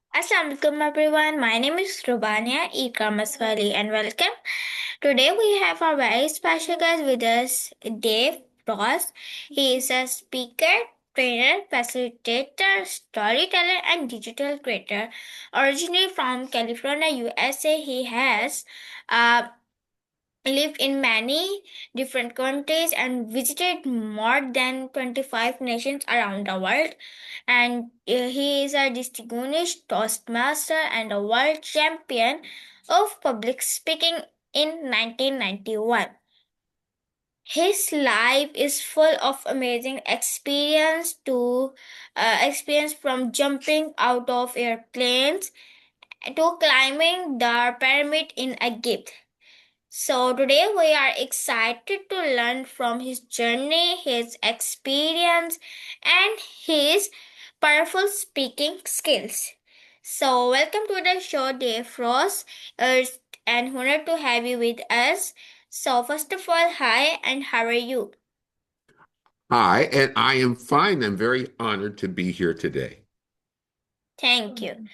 Assalamualaikum everyone. My name is Rubania, E-commerceWali, and welcome. Today we have a very special guest with us, Dave Ross. He is a speaker, trainer, facilitator, storyteller, and digital creator. Originally from California, USA, he has uh, lived in many different countries and visited more than 25 nations around the world. And he is a distinguished Toastmaster and a world champion of public speaking in 1991. His life is full of amazing experience from jumping out of airplanes to climbing the pyramid in Egypt. So today we are excited to learn from his journey, his experience, and his powerful speaking skills. So welcome to the show, Dave Ross. It's an honor to have you with us. So first of all, hi, and how are you? Hi, and I am fine. I'm very honored to be here today. Thank you.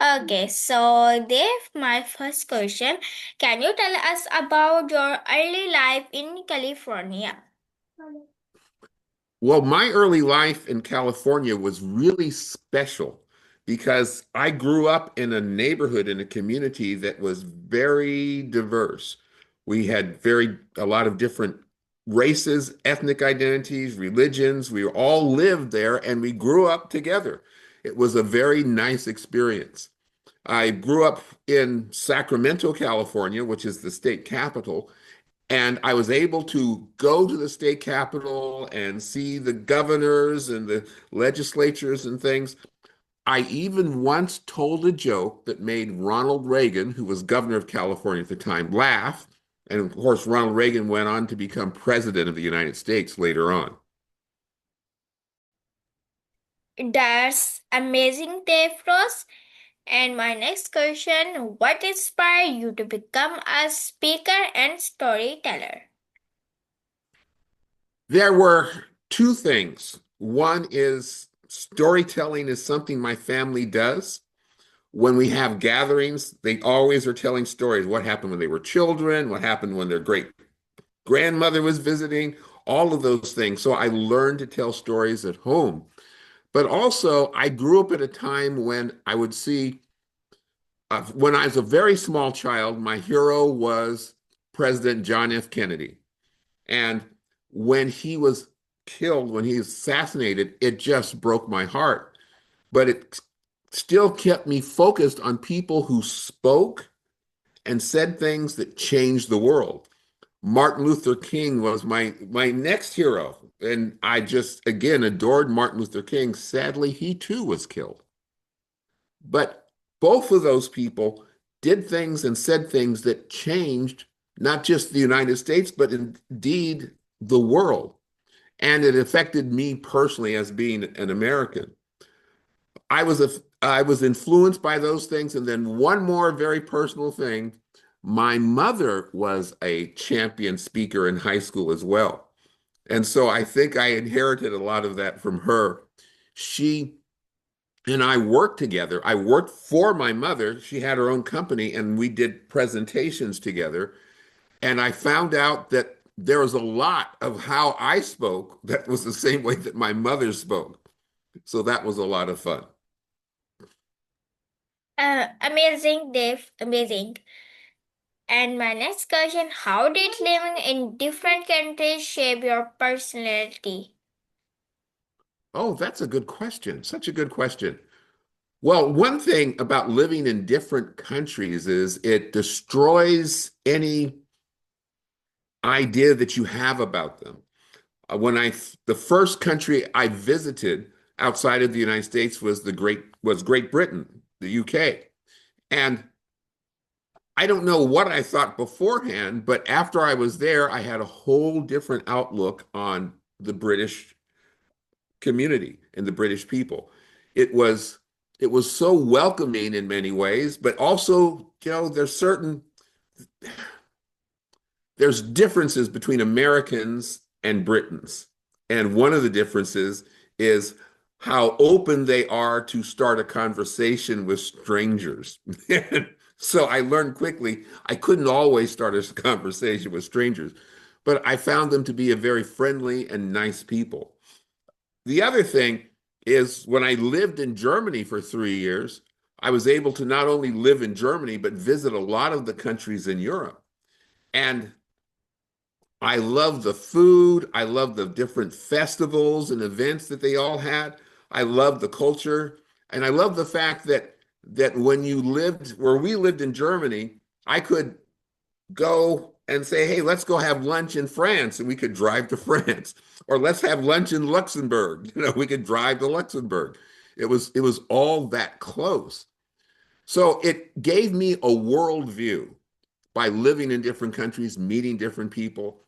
Okay, so Dave, my first question, can you tell us about your early life in California? Well, my early life in California was really special because I grew up in a neighborhood, in a community that was very diverse. We had a lot of different races, ethnic identities, religions. We all lived there and we grew up together. It was a very nice experience. I grew up in Sacramento, California, which is the state capital, and I was able to go to the state capitol and see the governors and the legislatures and things. I even once told a joke that made Ronald Reagan, who was governor of California at the time, laugh. And of course, Ronald Reagan went on to become president of the United States later on. That's amazing, Dave Ross. And my next question, what inspired you to become a speaker and storyteller? There were two things. One is storytelling is something my family does. When we have gatherings, they always are telling stories. What happened when they were children? What happened when their great grandmother was visiting? All of those things. So I learned to tell stories at home. But also, I grew up at a time when I would see, when I was a very small child, my hero was President John F. Kennedy. And when he was killed, when he was assassinated, it just broke my heart. But it still kept me focused on people who spoke and said things that changed the world. Martin Luther King was my next hero, and I just again adored Martin Luther King. Sadly, he too was killed. But both of those people did things and said things that changed not just the United States, but indeed the world. And it affected me personally as being an American. I was influenced by those things. And then one more very personal thing. My mother was a champion speaker in high school as well. And so I think I inherited a lot of that from her. She and I worked together. I worked for my mother. She had her own company and we did presentations together. And I found out that there was a lot of how I spoke that was the same way that my mother spoke. So that was a lot of fun. Amazing, Dave, amazing. And my next question, how did living in different countries shape your personality? Oh, that's a good question. Such a good question. Well, one thing about living in different countries is it destroys any idea that you have about them. The first country I visited outside of the United States was Great Britain, the UK. And I don't know what I thought beforehand, but after I was there, I had a whole different outlook on the British community and the British people. It was it was so welcoming in many ways, but also, there's differences between Americans and Britons. And one of the differences is how open they are to start a conversation with strangers. So I learned quickly I couldn't always start a conversation with strangers, but I found them to be a very friendly and nice people. The other thing is when I lived in Germany for 3 years, I was able to not only live in Germany, but visit a lot of the countries in Europe. And I love the food. I love the different festivals and events that they all had. I love the culture. And I love the fact that when you lived where we lived in Germany, I could go and say, hey, let's go have lunch in France, and we could drive to France. Or let's have lunch in Luxembourg. We could drive to Luxembourg. It was all that close. So it gave me a worldview by living in different countries, meeting different people.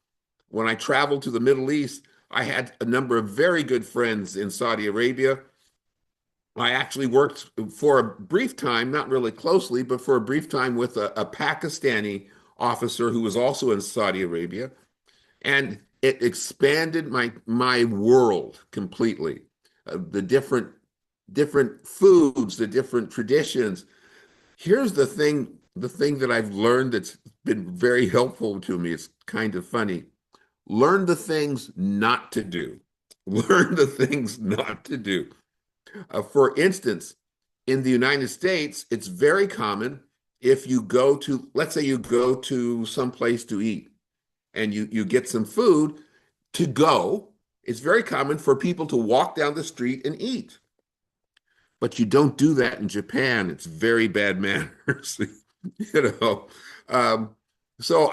When I traveled to the Middle East, I had a number of very good friends in Saudi Arabia. I actually worked for a brief time, not really closely, but for a brief time with a Pakistani officer who was also in Saudi Arabia. And it expanded my world completely. The different foods, the different traditions. Here's the thing that I've learned that's been very helpful to me. It's kind of funny. Learn the things not to do. Learn the things not to do. For instance, in the United States, it's very common if you go to, let's say you go to some place to eat and you get some food to go, it's very common for people to walk down the street and eat. But you don't do that in Japan. It's very bad manners, you know. Um, so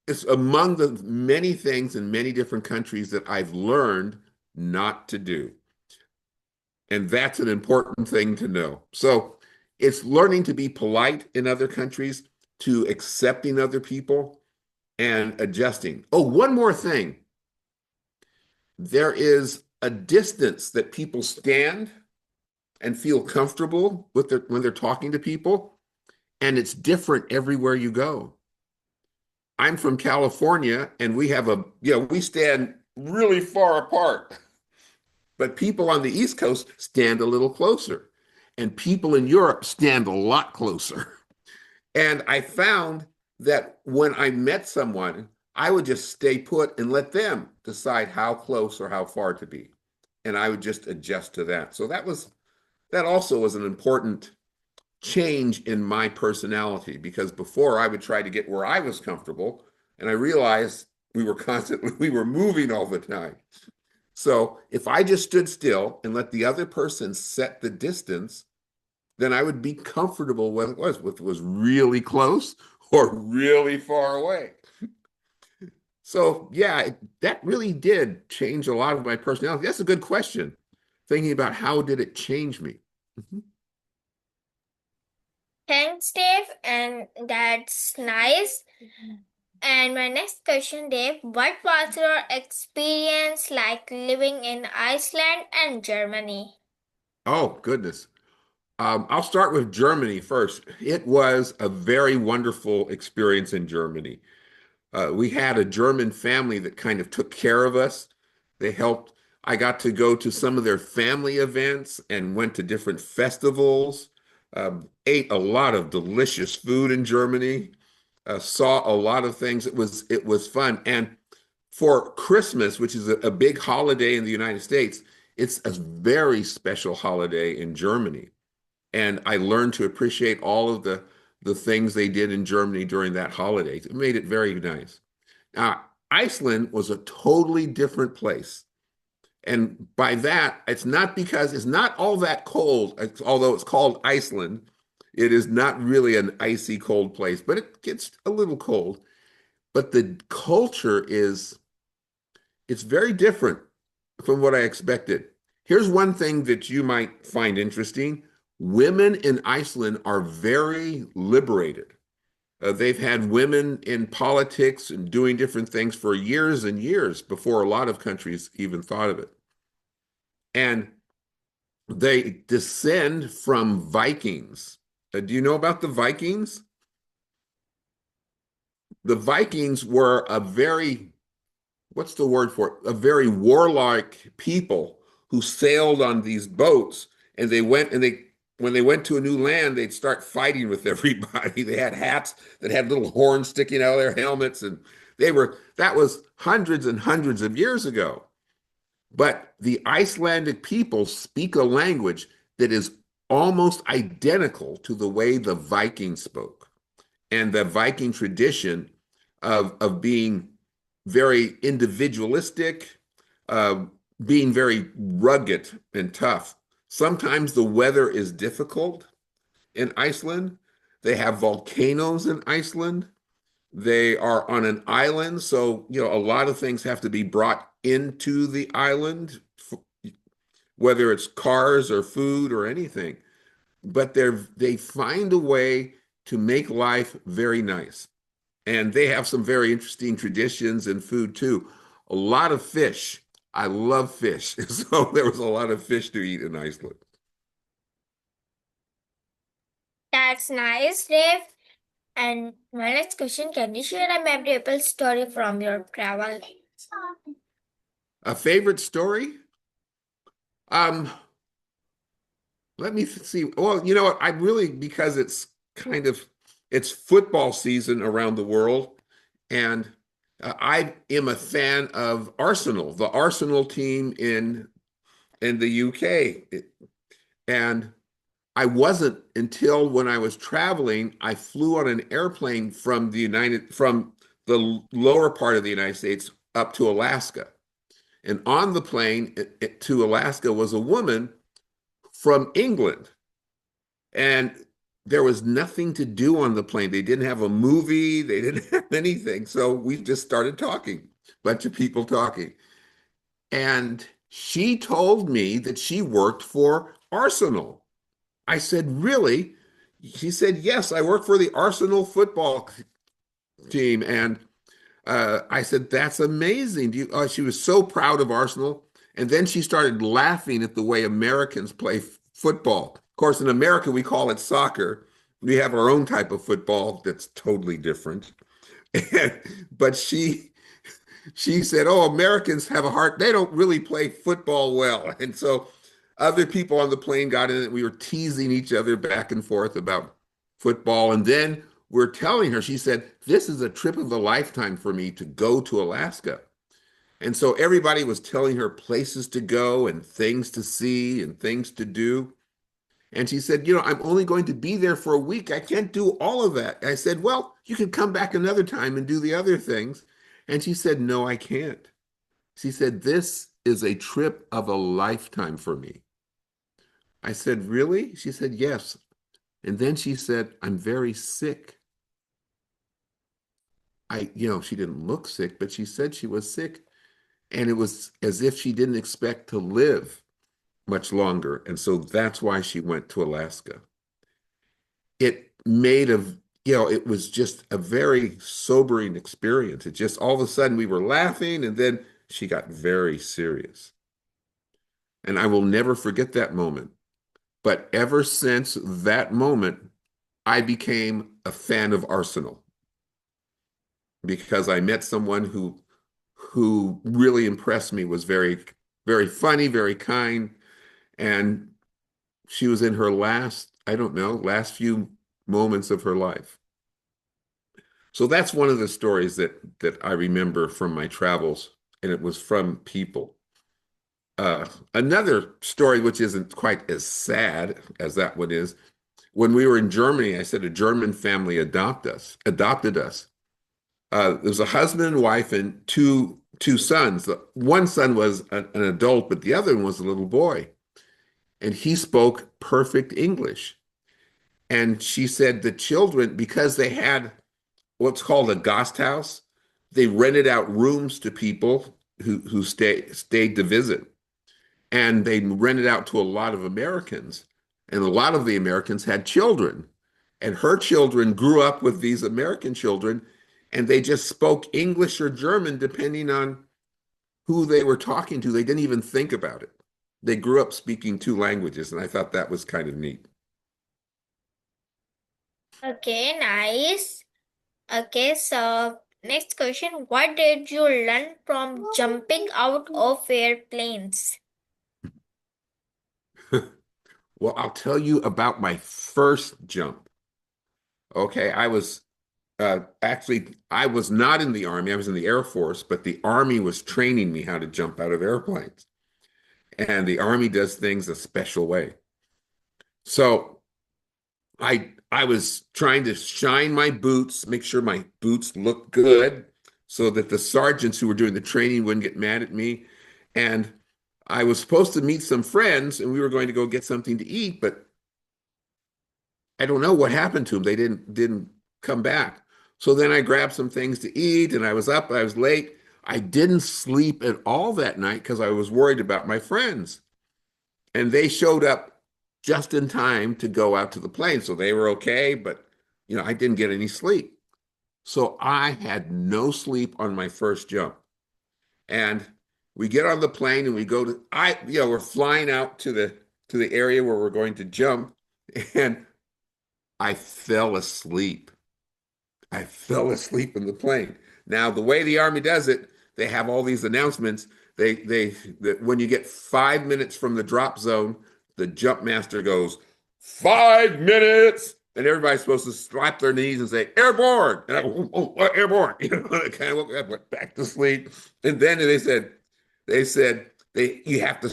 it's among the many things in many different countries that I've learned not to do. And that's an important thing to know. So it's learning to be polite in other countries, to accepting other people and adjusting. Oh, one more thing. There is a distance that people stand and feel comfortable with when they're talking to people, and it's different everywhere you go. I'm from California, and we stand really far apart, but people on the East Coast stand a little closer, and people in Europe stand a lot closer. And I found that when I met someone, I would just stay put and let them decide how close or how far to be. And I would just adjust to that. So that also was an important change in my personality because before I would try to get where I was comfortable, and I realized we were moving all the time. So if I just stood still and let the other person set the distance, then I would be comfortable whether it was really close or really far away. So yeah, that really did change a lot of my personality. That's a good question. Thinking about how did it change me? Mhm. Thanks, Dave, and that's nice. And my next question, Dave, what was your experience like living in Iceland and Germany? Oh, goodness. I'll start with Germany first. It was a very wonderful experience in Germany. We had a German family that kind of took care of us. They helped. I got to go to some of their family events and went to different festivals. Ate a lot of delicious food in Germany. Saw a lot of things. It was fun. And for Christmas, which is a big holiday in the United States, it's a very special holiday in Germany. And I learned to appreciate all of the things they did in Germany during that holiday. It made it very nice. Now, Iceland was a totally different place. And by that, it's not because it's not all that cold, although it's called Iceland. It is not really an icy cold place, but it gets a little cold. But the culture it's very different from what I expected. Here's one thing that you might find interesting. Women in Iceland are very liberated. They've had women in politics and doing different things for years and years before a lot of countries even thought of it. And they descend from Vikings. Do you know about the Vikings? The Vikings were what's the word for it? A very warlike people who sailed on these boats, and they went and they when they went to a new land, they'd start fighting with everybody. They had hats that had little horns sticking out of their helmets, and that was hundreds and hundreds of years ago. But the Icelandic people speak a language that is almost identical to the way the Vikings spoke. And the Viking tradition of being very individualistic, uh, being very rugged and tough. Sometimes the weather is difficult in Iceland. They have volcanoes in Iceland. They are on an island, so a lot of things have to be brought into the island, whether it's cars or food or anything. But they find a way to make life very nice. And they have some very interesting traditions and food too. A lot of fish. I love fish. So there was a lot of fish to eat in Iceland. That's nice, Dave. And my next question, can you share a memorable story from your travel? A favorite story? Um, Let me see. Well, you know what? I really, because it's football season around the world, and I am a fan of Arsenal, the Arsenal team in the UK. And I wasn't until when I was traveling, I flew on an airplane from the lower part of the United States up to Alaska. And on the plane to Alaska was a woman from England. And there was nothing to do on the plane. They didn't have a movie, they didn't have anything. So we just started talking, bunch of people talking. And she told me that she worked for Arsenal. I said, "Really?" She said, "Yes, I work for the Arsenal football team." And I said, "That's amazing." She was so proud of Arsenal. And then she started laughing at the way Americans play football. Of course, in America, we call it soccer. We have our own type of football that's totally different. But she said, "Oh, Americans have a heart. They don't really play football well." And so other people on the plane got in it. We were teasing each other back and forth about football. And then we're telling her, she said, "This is a trip of a lifetime for me to go to Alaska." And so everybody was telling her places to go and things to see and things to do. And she said, "I'm only going to be there for a week. I can't do all of that." I said, "Well, you can come back another time and do the other things." And she said, "No, I can't." She said, "This is a trip of a lifetime for me." I said, "Really?" She said, "Yes." And then she said, "I'm very sick." She didn't look sick, but she said she was sick. And it was as if she didn't expect to live much longer. And so that's why she went to Alaska. It made it was just a very sobering experience. It just all of a sudden we were laughing and then she got very serious. And I will never forget that moment. But ever since that moment, I became a fan of Arsenal because I met someone who really impressed me, was very, very funny, very kind. And she was in her I don't know, last few moments of her life. So that's one of the stories that I remember from my travels, and it was from people. Another story, which isn't quite as sad as that one is, when we were in Germany, I said a German family adopted us. There was a husband and wife and two sons. One son was an adult, but the other one was a little boy, and he spoke perfect English. And she said the children, because they had what's called a Gasthaus, they rented out rooms to people who stayed to visit. And they rented out to a lot of Americans. And a lot of the Americans had children. And her children grew up with these American children, and they just spoke English or German depending on who they were talking to. They didn't even think about it. They grew up speaking two languages, and I thought that was kind of neat. Okay, nice. Okay, so next question. What did you learn from jumping out of airplanes? Well, I'll tell you about my first jump. Okay, I was not in the Army. I was in the Air Force, but the Army was training me how to jump out of airplanes. And the Army does things a special way. So I was trying to shine my boots, make sure my boots looked good so that the sergeants who were doing the training wouldn't get mad at me. And I was supposed to meet some friends and we were going to go get something to eat, but I don't know what happened to them. They didn't come back. So then I grabbed some things to eat and I was up, I was late. I didn't sleep at all that night because I was worried about my friends. And they showed up just in time to go out to the plane. So they were okay, but I didn't get any sleep. So I had no sleep on my first jump. And we get on the plane and we go to we're flying out to the area where we're going to jump, and I fell asleep. I fell asleep in the plane. Now, the way the Army does it, they have all these announcements. That when you get 5 minutes from the drop zone, the jump master goes, 5 minutes. And everybody's supposed to slap their knees and say, airborne. And I go, airborne. I kind of woke up, went back to sleep. And then they said, you have to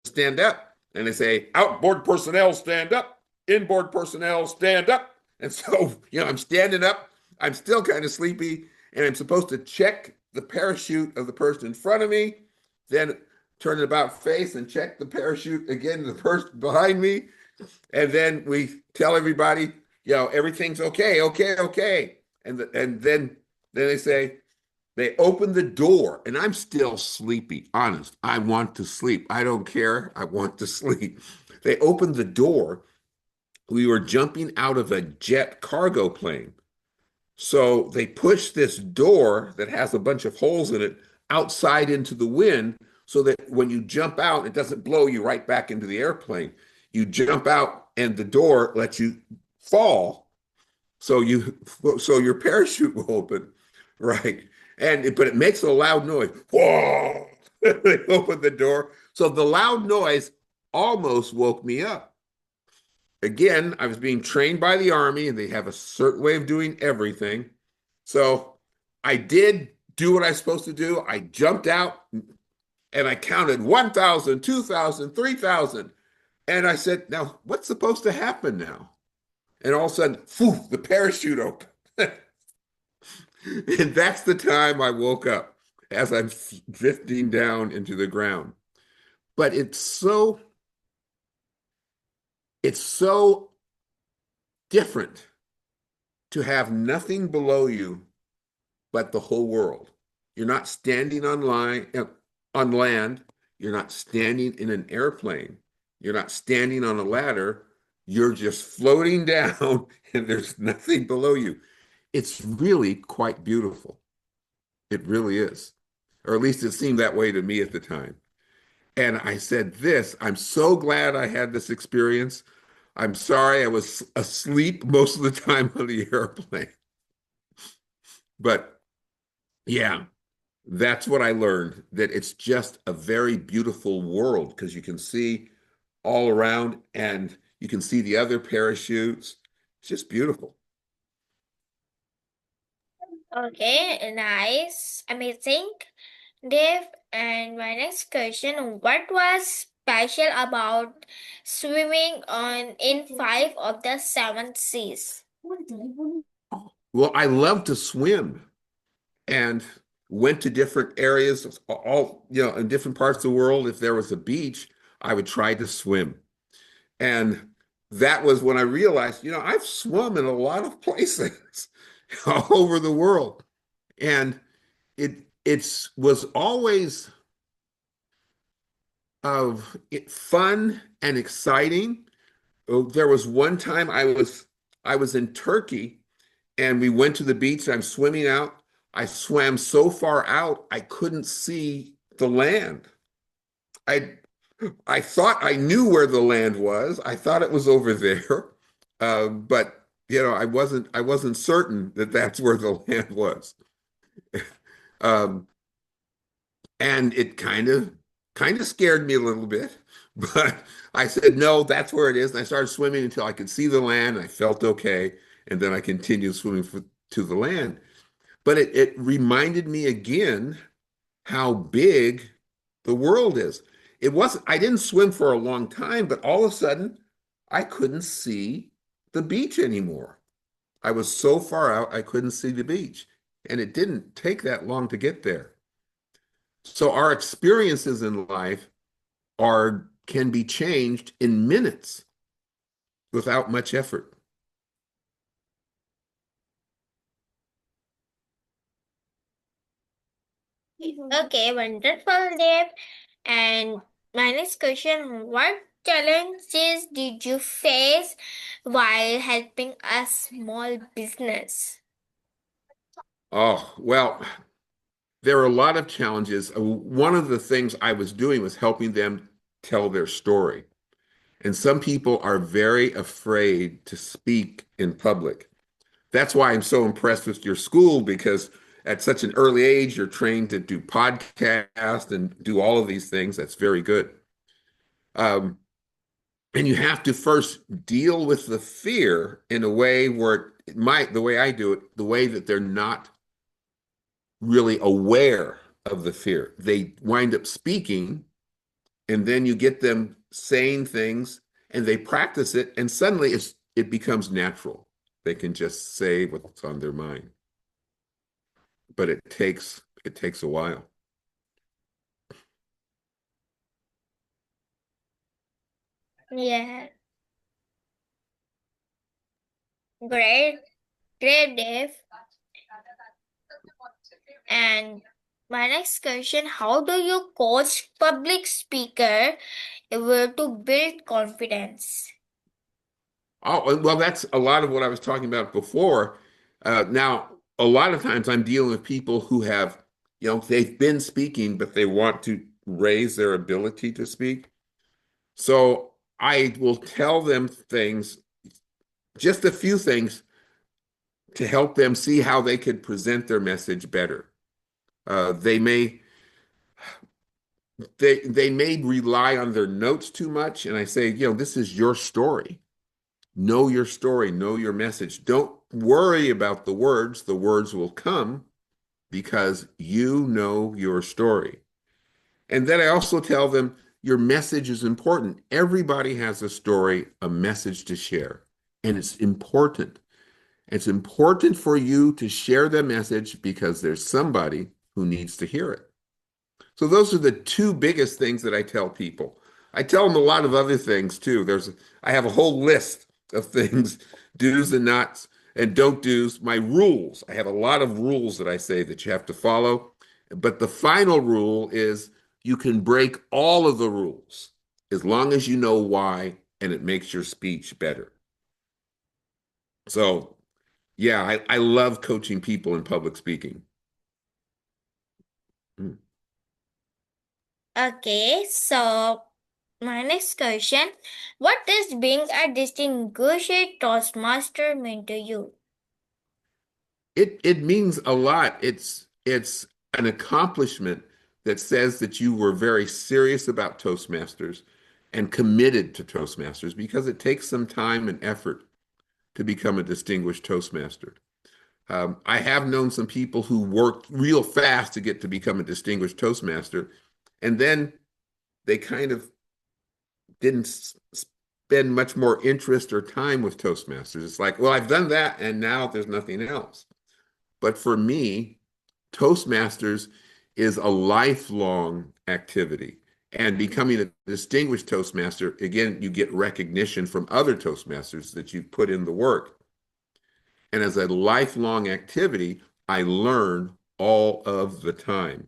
stand up. And they say, outboard personnel, stand up. Inboard personnel, stand up. And so, I'm standing up. I'm still kind of sleepy, and I'm supposed to check the parachute of the person in front of me, then turn it about face and check the parachute again to the person behind me. And then we tell everybody, everything's okay, okay, okay. And then they say, they open the door, and I'm still sleepy. Honest, I want to sleep. I don't care. I want to sleep. They opened the door. We were jumping out of a jet cargo plane. So they push this door that has a bunch of holes in it outside into the wind so that when you jump out, it doesn't blow you right back into the airplane. You jump out and the door lets you fall. So your parachute will open, right? But it makes a loud noise. Whoa! They open the door. So the loud noise almost woke me up. Again, I was being trained by the Army and they have a certain way of doing everything. So I did do what I was supposed to do. I jumped out and I counted 1,000, 2,000, 3,000. And I said, now what's supposed to happen now? And all of a sudden, phew, the parachute opened. And that's the time I woke up as I'm drifting down into the ground. But it's so different to have nothing below you but the whole world. You're not standing on land. You're not standing in an airplane. You're not standing on a ladder. You're just floating down and there's nothing below you. It's really quite beautiful. It really is. Or at least it seemed that way to me at the time. And I said this, I'm so glad I had this experience. I'm sorry I was asleep most of the time on the airplane. But yeah, that's what I learned, that it's just a very beautiful world because you can see all around and you can see the other parachutes. It's just beautiful. Okay, nice, amazing, Dave. And my next question: what was special about swimming on in five of the seven seas? Well, I love to swim and went to different areas, all, in different parts of the world. If there was a beach, I would try to swim. And that was when I realized, I've swum in a lot of places all over the world. And it was always fun and exciting. Oh, there was one time I was in Turkey and we went to the beach and I'm swimming out. I swam so far out I couldn't see the land. I I thought I knew where the land was. I thought it was over there, but I wasn't certain that that's where the land was. Um, and it kind of scared me a little bit, But I said, no, that's where it is. And I started swimming until I could see the land. I felt okay. And then I continued swimming to the land. But it reminded me again how big the world is. I didn't swim for a long time, but all of a sudden I couldn't see the beach anymore. I was so far out, I couldn't see the beach. And it didn't take that long to get there. So our experiences in life can be changed in minutes without much effort. Okay, wonderful, Dave. And my next question, what challenges did you face while helping a small business? Oh, well, there are a lot of challenges. One of the things I was doing was helping them tell their story. And some people are very afraid to speak in public. That's why I'm so impressed with your school, because at such an early age, you're trained to do podcasts and do all of these things. That's very good. Um, and you have to first deal with the fear in a way where the way I do it, the way that they're not really aware of the fear. They wind up speaking, and then you get them saying things and they practice it, and suddenly it becomes natural. They can just say what's on their mind. But it takes a while. Yeah, great, great, Dave. And my next question, how do you coach public speaker to build confidence? Oh, well, that's a lot of what I was talking about before. Now, a lot of times I'm dealing with people who have, they've been speaking, but they want to raise their ability to speak. So I will tell them things, just a few things to help them see how they could present their message better. They may they may rely on their notes too much, and I say, this is your story. Know your story, know your message. Don't worry about the words. The words will come because you know your story. And then I also tell them your message is important. Everybody has a story, a message to share, and it's important. It's important for you to share the message because there's somebody who needs to hear it. So those are the two biggest things that I tell people. I tell them a lot of other things too. I have a whole list of things, do's and nots and don't do's, my rules. I have a lot of rules that I say that you have to follow. But the final rule is you can break all of the rules as long as you know why and it makes your speech better. So yeah, I love coaching people in public speaking. Mm. Okay, so my next question, what does being a distinguished Toastmaster mean to you? It means a lot. It's an accomplishment that says that you were very serious about Toastmasters and committed to Toastmasters because it takes some time and effort to become a distinguished Toastmaster. I have known some people who worked real fast to get to become a distinguished Toastmaster, and then they kind of didn't spend much more interest or time with Toastmasters. It's like, well, I've done that, and now there's nothing else. But for me, Toastmasters is a lifelong activity. And becoming a distinguished Toastmaster, again, you get recognition from other Toastmasters that you've put in the work. And as a lifelong activity, I learn all of the time.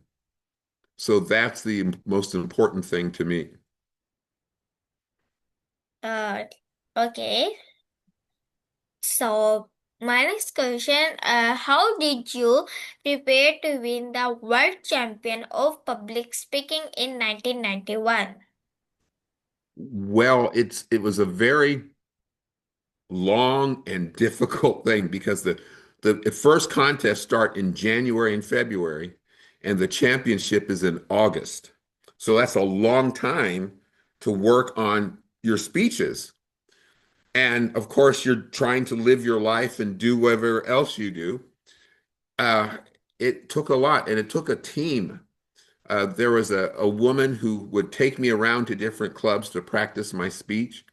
So that's the most important thing to me. Uh, okay. So my next question, how did you prepare to win the World Champion of Public Speaking in 1991? Well, it was a very long and difficult thing because the first contests start in January and February, and the championship is in August. So that's a long time to work on your speeches. And of course, you're trying to live your life and do whatever else you do. Uh, it took a lot, and it took a team. There was a woman who would take me around to different clubs to practice my speech.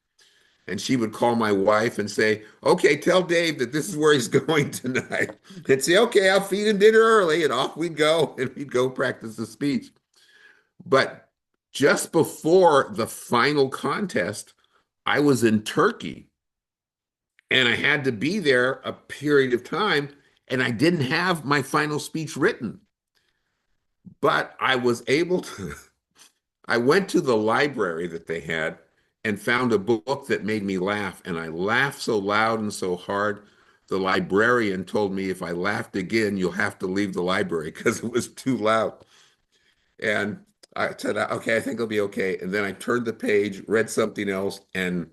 And she would call my wife and say, "Okay, tell Dave that this is where he's going tonight." And say, "Okay, I'll feed him dinner early." And off we'd go, and we'd go practice the speech. But just before the final contest, I was in Turkey and I had to be there a period of time, and I didn't have my final speech written. But I was able to, I went to the library that they had and found a book that made me laugh. And I laughed so loud and so hard. The librarian told me if I laughed again, you'll have to leave the library because it was too loud. And I said, okay, I think it'll be okay. And then I turned the page, read something else, and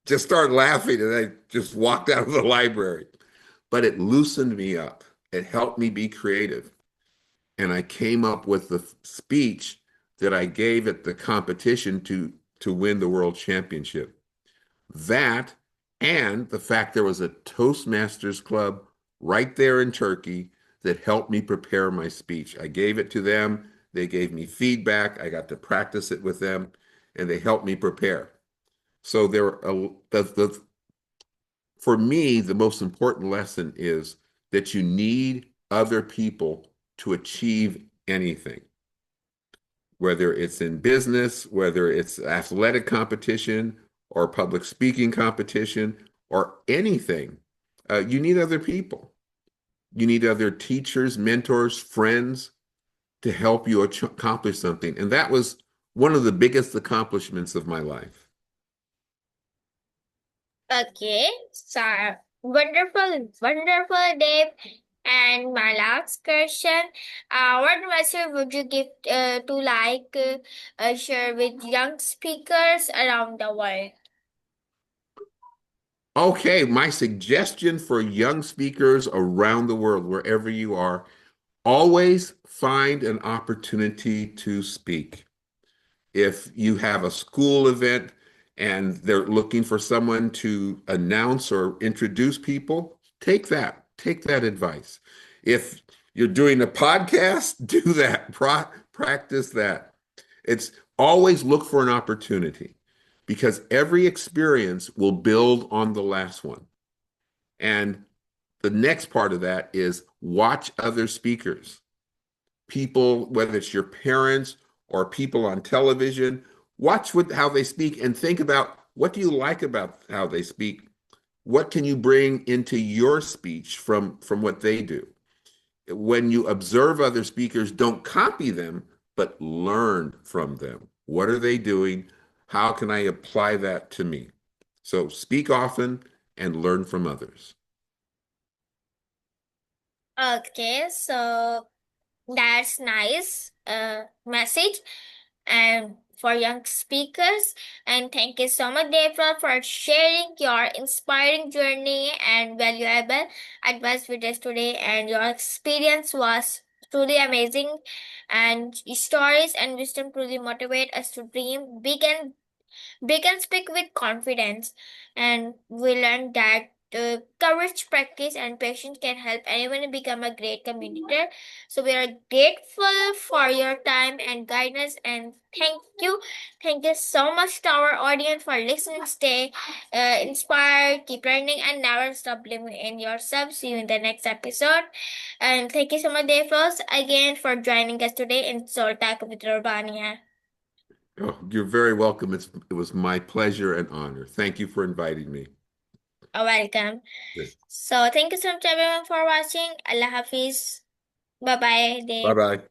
just started laughing. And I just walked out of the library. But it loosened me up. It helped me be creative. And I came up with the speech that I gave at the competition to win the world championship. That and the fact there was a Toastmasters club right there in Turkey that helped me prepare my speech. I gave it to them. They gave me feedback. I got to practice it with them, and they helped me prepare. So for me, the most important lesson is that you need other people to achieve anything, whether it's in business, whether it's athletic competition or public speaking competition or anything. You need other people. You need other teachers, mentors, friends to help you accomplish something. And that was one of the biggest accomplishments of my life. Okay, so wonderful, wonderful, Dave. And my last question, what message would you give to share with young speakers around the world? Okay, my suggestion for young speakers around the world, wherever you are, always find an opportunity to speak. If you have a school event and they're looking for someone to announce or introduce people, take that advice. If you're doing a podcast, do that, practice that. It's always look for an opportunity because every experience will build on the last one. And the next part of that is watch other speakers, people, whether it's your parents or people on television, watch how they speak and think about what do you like about how they speak? What can you bring into your speech from what they do? When you observe other speakers, don't copy them, but learn from them. What are they doing? How can I apply that to me? So speak often and learn from others. Okay, so that's nice message and for young speakers. And thank you so much, Deborah, for sharing your inspiring journey and valuable advice with us today. And your experience was truly amazing. And your stories and wisdom truly motivate us to dream big and they can speak with confidence, and we learned that courage, practice, and patience can help anyone become a great communicator. So we are grateful for your time and guidance, and thank you so much to our audience for listening. Stay inspired, keep learning, and never stop believing in yourself. See you in the next episode, and thank you so much, Dave Ross, again for joining us today in Soul Talk with Rubania. Oh, you're very welcome. It was my pleasure and honor. Thank you for inviting me. Welcome. So thank you so much everyone for watching. Allah Hafiz. Bye bye, Bye Dave. bye.